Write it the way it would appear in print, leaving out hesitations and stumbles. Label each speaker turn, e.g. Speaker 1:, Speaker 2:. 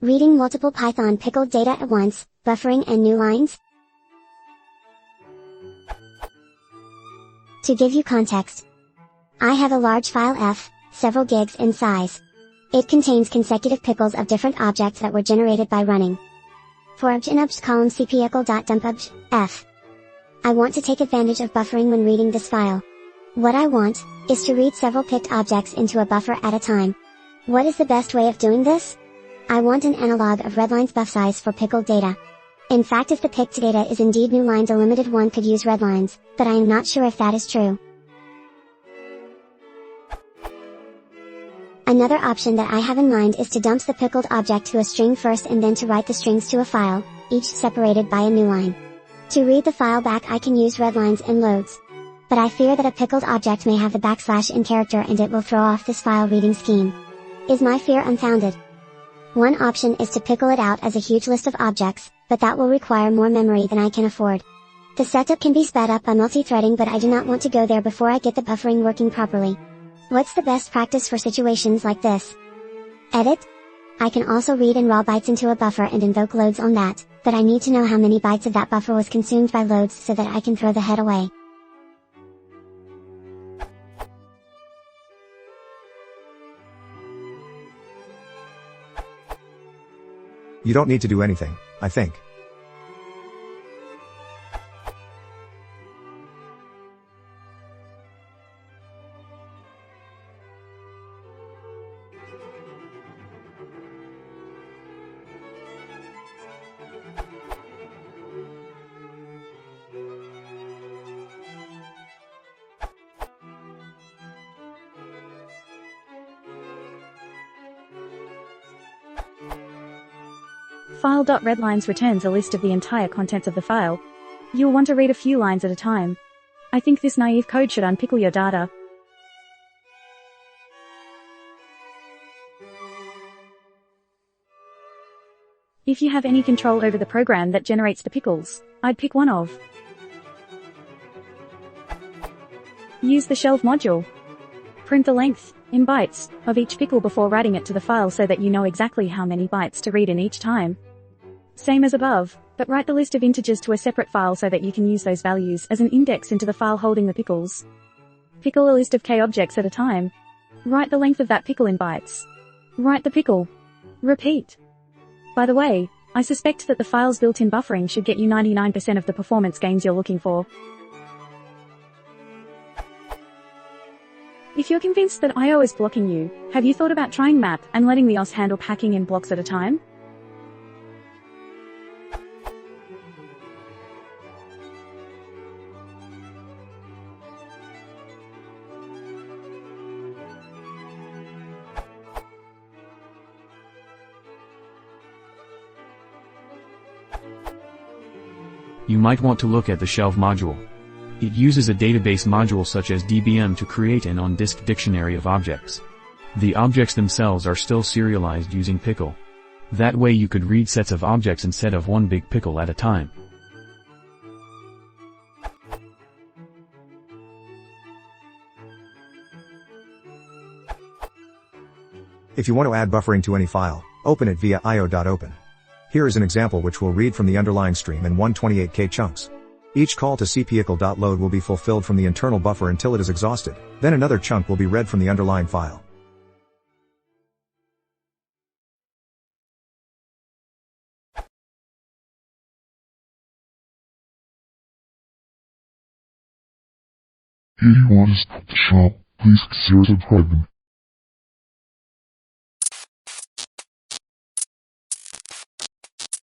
Speaker 1: Reading multiple Python pickled data at once, buffering and newlines. To give you context, I have a large file F, several gigs in size. It contains consecutive pickles of different objects that were generated by running for obj column cpickle.dumpobj, f. I want to take advantage of buffering when reading this file. What I want is to read several picked objects into a buffer at a time. What is the best way of doing this? I want an analog of redline's buff size for pickled data. In fact, if the picked data is indeed newlines, a limited one could use redlines, but I am not sure if that is true. Another option that I have in mind is to dump the pickled object to a string first and then to write the strings to a file, each separated by a newline. To read the file back I can use redlines and loads. But I fear that a pickled object may have the backslash in character and it will throw off this file reading scheme. Is my fear unfounded? One option is to pickle it out as a huge list of objects, but that will require more memory than I can afford. The setup can be sped up by multi-threading, but I do not want to go there before I get the buffering working properly. What's the best practice for situations like this? Edit? I can also read in raw bytes into a buffer and invoke loads on that, but I need to know how many bytes of that buffer was consumed by loads so that I can throw the head away.
Speaker 2: You don't need to do anything, I think.
Speaker 3: File.readlines returns a list of the entire contents of the file. You'll want to read a few lines at a time. I think this naive code should unpickle your data. If you have any control over the program that generates the pickles, I'd pick one of. Use the shelf module. Print the length, in bytes, of each pickle before writing it to the file so that you know exactly how many bytes to read in each time. Same as above, but write the list of integers to a separate file so that you can use those values as an index into the file holding the pickles. Pickle a list of k objects at a time. Write the length of that pickle in bytes. Write the pickle. Repeat. By the way, I suspect that the file's built-in buffering should get you 99% of the performance gains you're looking for. If you're convinced that I/O is blocking you, have you thought about trying map and letting the OS handle packing in blocks at a time?
Speaker 4: You might want to look at the shelf module. It uses a database module such as DBM to create an on-disk dictionary of objects. The objects themselves are still serialized using pickle. That way you could read sets of objects instead of one big pickle at a time.
Speaker 2: If you want to add buffering to any file, open it via io.open. Here is an example which will read from the underlying stream in 128k chunks. Each call to cpickle.load will be fulfilled from the internal buffer until it is exhausted, then another chunk will be read from the underlying file.
Speaker 5: If you want to support the shop, please consider subscribing.